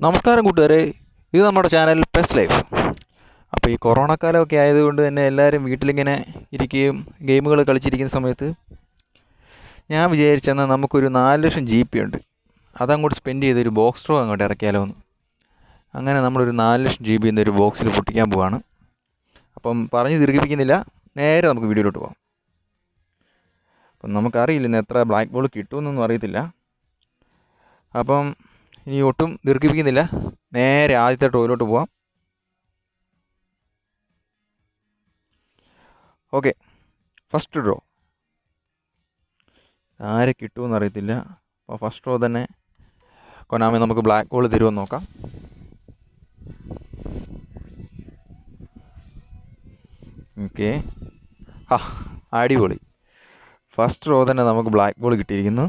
നമസ്കാരം കൂട്ടുകാരെ, ഇത് നമ്മുടെ ചാനൽ പെസ് ലൈഫ്. അപ്പോൾ ഈ കൊറോണ കാലമൊക്കെ ആയതുകൊണ്ട് തന്നെ എല്ലാവരും വീട്ടിലിങ്ങനെ ഇരിക്കുകയും ഗെയിമുകൾ കളിച്ചിരിക്കുന്ന സമയത്ത് ഞാൻ വിചാരിച്ചെന്നാൽ നമുക്കൊരു 4,00,000 GB ഉണ്ട്, അതങ്ങോട്ട് സ്പെൻഡ് ചെയ്തൊരു ബോക്സ്ട്രോ അങ്ങോട്ട് ഇറക്കിയാലോ എന്ന്. അങ്ങനെ നമ്മളൊരു 4,00,000 GB എന്നൊരു ബോക്സിൽ പൊട്ടിക്കാൻ പോവാണ്. അപ്പം പറഞ്ഞ് ദീർഘിപ്പിക്കുന്നില്ല, നേരെ നമുക്ക് വീഡിയോയിലോട്ട് പോകാം. അപ്പം നമുക്കറിയില്ല ഇന്ന് എത്ര ബ്ലാക്ക് ബോൾ കിട്ടുമെന്നൊന്നും അറിയത്തില്ല. അപ്പം ഇനി ഒട്ടും ദീർഘിപ്പിക്കുന്നില്ല, നേരെ ആദ്യത്തെ ഡ്രോയിലോട്ട് പോവാം. ഓക്കെ, ഫസ്റ്റ് ഡ്രോ ആരെ കിട്ടുമെന്ന് അറിയത്തില്ല. അപ്പോൾ ഫസ്റ്റ് ഡ്രോ തന്നെ കൊനാമി നമുക്ക് ബ്ലാക്ക് ബോൾ തരുമെന്ന് നോക്കാം. ഓക്കെ, ആ അടിപൊളി, ഫസ്റ്റ് ഡ്രോ തന്നെ നമുക്ക് ബ്ലാക്ക് ബോൾ കിട്ടിയിരിക്കുന്നു.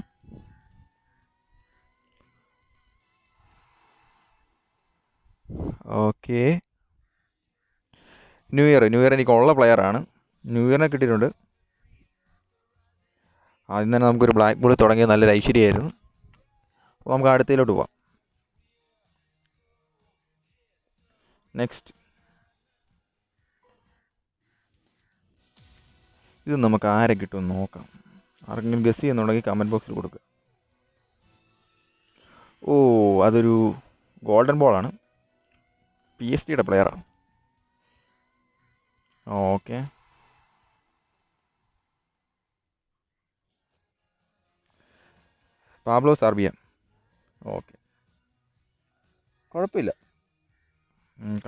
ഓക്കെ, ന്യൂ ഇയർ എനിക്കുള്ള പ്ലെയറാണ്. ന്യൂ ഇയറിനെ കിട്ടിയിട്ടുണ്ട്. ആദ്യം തന്നെ നമുക്കൊരു ബ്ലാക്ക് ബോൾ തുടങ്ങിയത് നല്ലൊരു ഐശ്വര്യമായിരുന്നു. അപ്പോൾ നമുക്ക് അടുത്തതിലോട്ട് പോവാം. നെക്സ്റ്റ്, ഇത് നമുക്ക് ആരെ കിട്ടുമെന്ന് നോക്കാം. ആർക്കെങ്കിലും ഗസ് ചെയ്യുന്നുണ്ടെങ്കിൽ കമൻറ്റ് ബോക്സിൽ കൊടുക്കുക. ഓ, അതൊരു ഗോൾഡൻ ബോളാണ്, PSG പ്ലെയറാണ്. Okay, Pablo Sarabia. ഓക്കെ, കുഴപ്പമില്ല.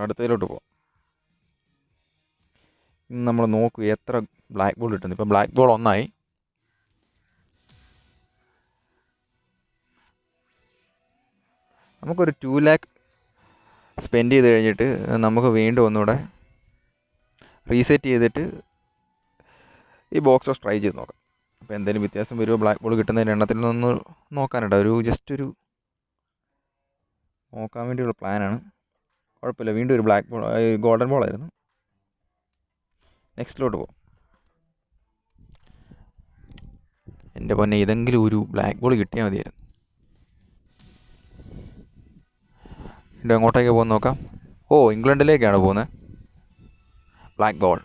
അടുത്തതിലോട്ട് പോവാം. നമ്മൾ നോക്കൂ എത്ര ബ്ലാക്ക് ബോൾ കിട്ടുന്നു. ഇപ്പം ബ്ലാക്ക് ബോൾ ഒന്നായി. നമുക്കൊരു 2 lakh സ്പെൻഡ് ചെയ്ത് കഴിഞ്ഞിട്ട് നമുക്ക് വീണ്ടും ഒന്നുകൂടെ റീസെറ്റ് ചെയ്തിട്ട് ഈ ബോക്സ് ടോസ് ട്രൈ ചെയ്ത് നോക്കാം. അപ്പോൾ എന്തെങ്കിലും വ്യത്യാസം വരുമോ, ബ്ലാക്ക് ബോൾ കിട്ടുന്നതിൻ്റെ എണ്ണത്തിൽ നിന്ന് നോക്കാനുണ്ട്. ജസ്റ്റ് ഒരു നോക്കാൻ വേണ്ടിയുള്ള പ്ലാനാണ്. കുഴപ്പമില്ല, വീണ്ടും ഒരു ബ്ലാക്ക് ബോൾ, ഗോൾഡൻ ബോൾ ആയിരുന്നു. നെക്സ്റ്റിലോട്ട് പോകും. എൻ്റെ പൊന്നെ, ഇതെങ്കിലും ഒരു ബ്ലാക്ക് ബോൾ കിട്ടിയാൽ മതിയായിരുന്നു. വീണ്ടും എങ്ങോട്ടേക്ക് പോകുന്ന നോക്കാം. ഓ, ഇംഗ്ലണ്ടിലേക്കാണ് പോകുന്നത്. ബ്ലാക്ക് ബോൾ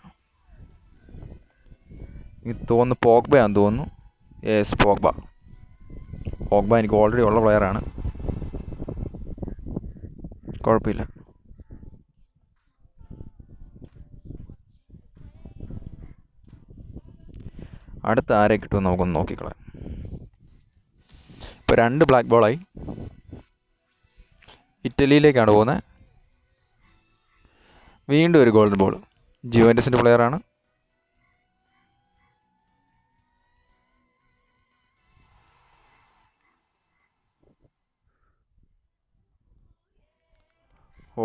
എനിക്ക് തോന്നുന്നു പോഗ്ബയാണെന്ന് തോന്നുന്നു. യെസ്, പോഗ്ബ എനിക്ക് ഓൾറെഡി ഉള്ള പ്ലെയറാണ്. കുഴപ്പമില്ല. അടുത്ത ആരെ കിട്ടുമെന്ന് നമുക്കൊന്ന് നോക്കിക്കളയാം. ഇപ്പോൾ 2 ബ്ലാക്ക് ബോളായി. ഇറ്റലിയിലേക്കാണ് പോകുന്നത്. വീണ്ടും ഒരു ഗോൾഡൻ ബോൾ, ജുവൻറ്റസിൻ്റെ പ്ലെയറാണ്.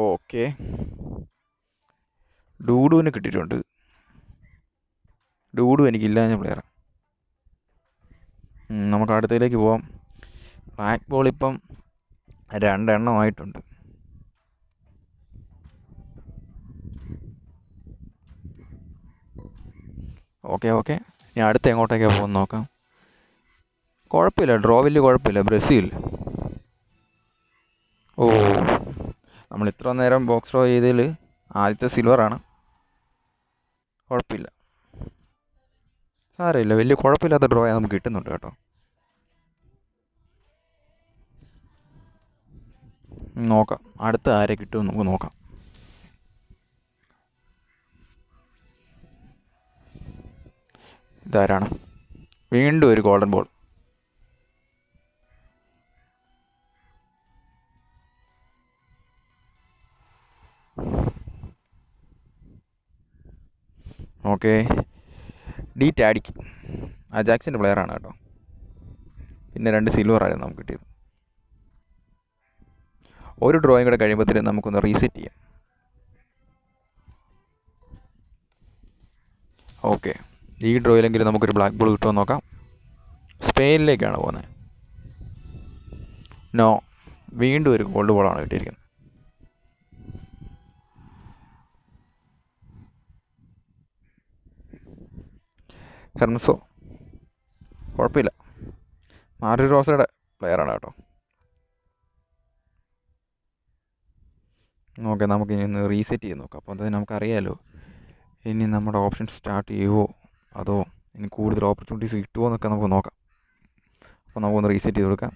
ഓക്കെ, ഡൂഡുവിന് കിട്ടിയിട്ടുണ്ട്. ഡൂഡു എനിക്കില്ലാഞ്ഞ പ്ലെയറാണ്. നമുക്ക് അടുത്തതിലേക്ക് പോവാം. ബ്ലാക്ക് ബോൾ ഇപ്പം 2 എണ്ണമായിട്ടുണ്ട്. ഓക്കെ, ഇനി അടുത്ത എങ്ങോട്ടേക്കാണ് പോകുന്നത് നോക്കാം. കുഴപ്പമില്ല, ഡ്രോ വലിയ കുഴപ്പമില്ല. ബ്രസീൽ. ഓ, നമ്മൾ ഇത്ര നേരം ബോക്സ് ഡ്രോ ചെയ്തതിൽ ആദ്യത്തെ സിൽവറാണ്. കുഴപ്പമില്ല, സാരമില്ല, വലിയ കുഴപ്പമില്ലാത്ത ഡ്രോ നമുക്ക് കിട്ടുന്നുണ്ട് കേട്ടോ. നോക്കാം അടുത്ത ആരെ കിട്ടുമെന്ന് നമുക്ക് നോക്കാം. ഇതാരാണ്? വീണ്ടും ഒരു ഗോൾഡൻ ബോൾ. ഓക്കെ, ഡി ടാഡിക്ക്, അജാക്സിൻ്റെ പ്ലെയറാണ് കേട്ടോ. പിന്നെ 2 സിൽവറായിരുന്നു നമുക്ക് കിട്ടിയത്. ഒരു ഡ്രോയും കൂടെ കഴിയുമ്പോഴത്തേനും നമുക്കൊന്ന് റീസെറ്റ് ചെയ്യാം. ഓക്കെ, ഈ ഡ്രോയിലെങ്കിലും നമുക്കൊരു ബ്ലാക്ക് ബോൾ കിട്ടുമെന്ന് നോക്കാം. സ്പെയിനിലേക്കാണ് പോകുന്നത്. നോ, വീണ്ടും ഒരു ഗോൾഡ് ബോളാണ് കിട്ടിയിരിക്കുന്നത്. ഹെർമസോ, കുഴപ്പമില്ല, മാറി റോസയുടെ പ്ലെയറാണ് കേട്ടോ. ഓക്കെ, നമുക്ക് ഇനി ഒന്ന് റീസെറ്റ് ചെയ്ത് നോക്കാം. അപ്പോൾ അത് നമുക്കറിയാമല്ലോ ഇനി നമ്മുടെ ഓപ്ഷൻ സ്റ്റാർട്ട് ചെയ്യുമോ അതോ ഇനി കൂടുതൽ ഓപ്പർച്യൂണിറ്റീസ് കിട്ടുമോ എന്നൊക്കെ നമുക്ക് നോക്കാം. അപ്പോൾ നമുക്കൊന്ന് റീസെറ്റ് ചെയ്ത് കൊടുക്കാം.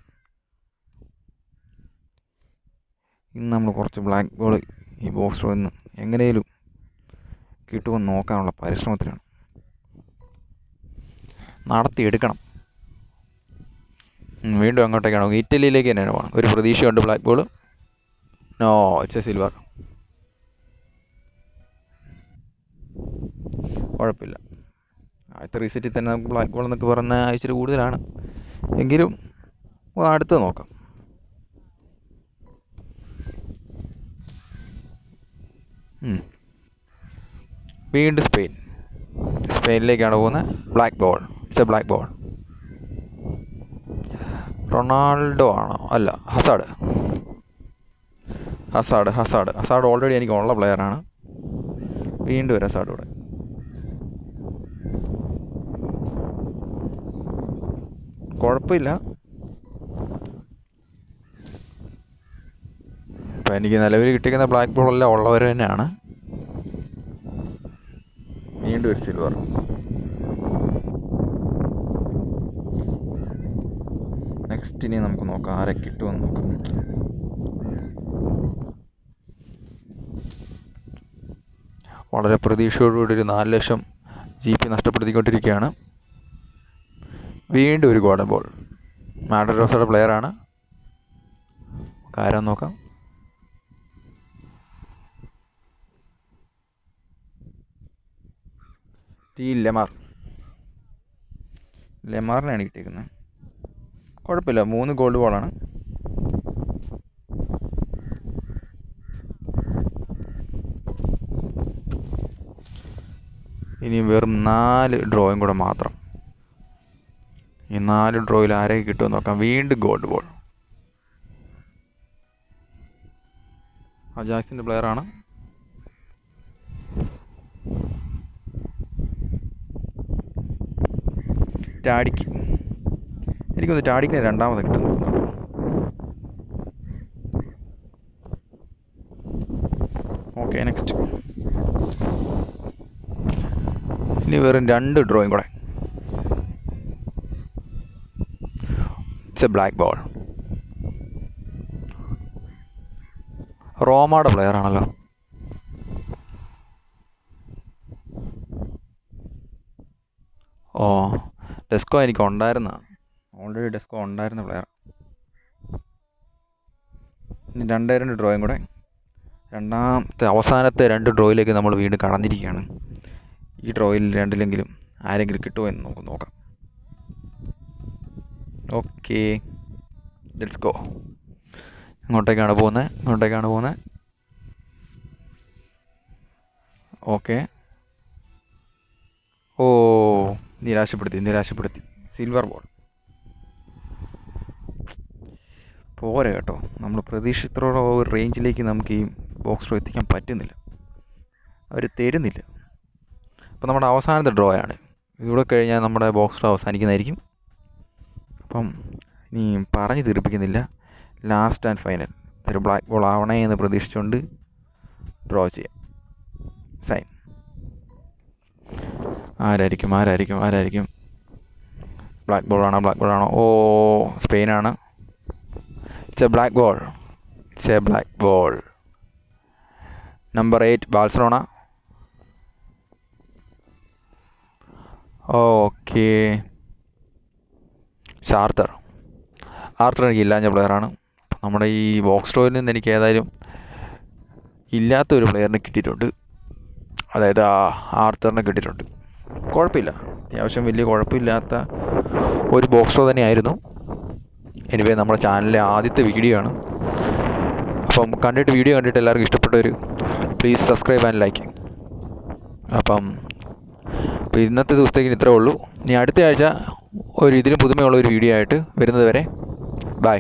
ഇന്ന് നമ്മൾ കുറച്ച് ബ്ലാക്ക് ബോൾ ഈ ബോക്സ് ഡ്രോയിൽ നിന്ന് എങ്ങനെയും കിട്ടുമെന്ന് നോക്കാനുള്ള പരിശ്രമത്തിലാണ്. നടത്തിയെടുക്കണം. വീണ്ടും അങ്ങോട്ടേക്കാണ്, ഇറ്റലിയിലേക്ക് തന്നെയാണ് പോകണം. ഒരു പ്രതീക്ഷയുണ്ട് black ball. No, it's a silver. കുഴപ്പമില്ല. ആദ്യത്തെ റീസെറ്റിൽ തന്നെ നമുക്ക് ബ്ലാക്ക് ബോൾ എന്നൊക്കെ പറഞ്ഞ ഇച്ചിരി കൂടുതലാണ്. എങ്കിലും അടുത്ത് നോക്കാം. വീണ്ടും സ്പെയിനിലേക്കാണ് പോകുന്നത്. Black ball. It's a black ball. Ronaldo ആണോ? അല്ല, ഹസാഡ് ഓൾറെഡി എനിക്ക് ഉള്ള പ്ലെയറാണ്. വീണ്ടും ഒരു ഹസാഡ് കൂടെ. കുഴപ്പമില്ല. ഇപ്പം എനിക്ക് നിലവിൽ കിട്ടിയിരിക്കുന്ന ബ്ലാക്ക് ബോൾ എല്ലാം ഉള്ളവർ തന്നെയാണ്. വീണ്ടും ഒരു സിൽവർ. നെക്സ്റ്റ് ഇനി നമുക്ക് നോക്കാം ആരെ കിട്ടുമെന്ന് നോക്കാം. വളരെ പ്രതീക്ഷയോടുകൂടി ഒരു 4 ലക്ഷം GP നഷ്ടപ്പെടുത്തിക്കൊണ്ടിരിക്കുകയാണ്. വീണ്ടും ഒരു ഗോൾഡൻ ബോൾ. മാഡ്രിഡ് പ്ലെയറാണ്. കാര്യം നോക്കാം. ലെമാറിനാണ് കിട്ടിയിരിക്കുന്നത്. കുഴപ്പമില്ല, 3 ഗോൾഡ് ബോളാണ്. ഇനി വെറും 4 ഡ്രോയും കൂടെ മാത്രം. ഈ 4 ഡ്രോയിൽ ആരെയൊക്കെ കിട്ടുമെന്ന് നോക്കാം. വീണ്ടും ഗോൾഡ് ബോൾ. അജാക്സിൻ്റെ പ്ലെയറാണ്. എനിക്കൊന്ന് ടാഡിക്കിനെ രണ്ടാമത് കിട്ടുന്നു. Okay, next. ഇനി വെറും 2 ഡ്രോയും കൂടെ. It's a black ball. റോമയുടെ പ്ലെയർ ആണല്ലോ. ഡെസ്കോ എനിക്ക് ഉണ്ടായിരുന്നതാണ്. ഓൾറെഡി ഡെസ്കോ ഉണ്ടായിരുന്ന പ്ലെയർ. ഇനി 2 ഡ്രോയും കൂടെ. അവസാനത്തെ 2 ഡ്രോയിലേക്ക് നമ്മൾ വീണ്ടും കടന്നിരിക്കുകയാണ്. ഈ ഡ്രോയിൽ 2 ആരെങ്കിലും കിട്ടുമോ എന്ന് നമുക്ക് നോക്കാം. Okay, let's go. ഇങ്ങോട്ടേക്കാണ് പോകുന്നത്. ഓക്കെ. നിരാശപ്പെടുത്തി. Silver ball. പോരെ കേട്ടോ, നമ്മൾ പ്രതീക്ഷിച്ചത്ര ഒരു റേഞ്ചിലേക്ക് നമുക്ക് ഈ ബോക്സ് ഡ്രോ എത്തിക്കാൻ പറ്റുന്നില്ല. അവർ തരുന്നില്ല. അപ്പം നമ്മുടെ അവസാനത്തെ ഡ്രോ ആണ്. ഇതുകൂടെ കഴിഞ്ഞാൽ നമ്മുടെ ബോക്സ് ഡ്രോ അവസാനിക്കുന്നതായിരിക്കും. അപ്പം ഇനി പറഞ്ഞു തീർപ്പിക്കുന്നില്ല. ലാസ്റ്റ് ആൻഡ് ഫൈനൽ ഒരു ബ്ലാക്ക് ബോൾ ആവണേ എന്ന് പ്രതീക്ഷിച്ചുകൊണ്ട് ഡ്രോ ചെയ്യാം. സൈൻ. ആരായിരിക്കും? ബ്ലാക്ക് ബോൾ ആണോ? സ്പെയിനാണ്. It's a black ball. Number 8 Barcelona. Okay. Arthur എനിക്ക് ഇല്ലാഞ്ഞ പ്ലെയറാണ്. നമ്മുടെ ഈ ബോക്സ് ഡ്രോയിൽ നിന്ന് എനിക്ക് ഏതായാലും ഇല്ലാത്തൊരു പ്ലെയറിനെ കിട്ടിയിട്ടുണ്ട്. അതായത് ആർത്തറിനെ കിട്ടിയിട്ടുണ്ട്. കുഴപ്പമില്ല, അത്യാവശ്യം വലിയ കുഴപ്പമില്ലാത്ത ഒരു ബോക്സ് ഡ്രോ തന്നെയായിരുന്നു. എനിവേ, നമ്മുടെ ചാനലിലെ ആദ്യത്തെ വീഡിയോ ആണ്. അപ്പം വീഡിയോ കണ്ടിട്ട് എല്ലാവർക്കും ഇഷ്ടപ്പെട്ടവർ പ്ലീസ് സബ്സ്ക്രൈബ് ആൻഡ് ലൈക്ക്. അപ്പം ഇന്നത്തെ ദിവസത്തേക്ക് ഇത്രേ ഉള്ളൂ. ഇനി അടുത്ത ആഴ്ച ഇതിലും പുതുമയുള്ള ഒരു വീഡിയോ ആയിട്ട് വരുന്നത് വരെ ബൈ.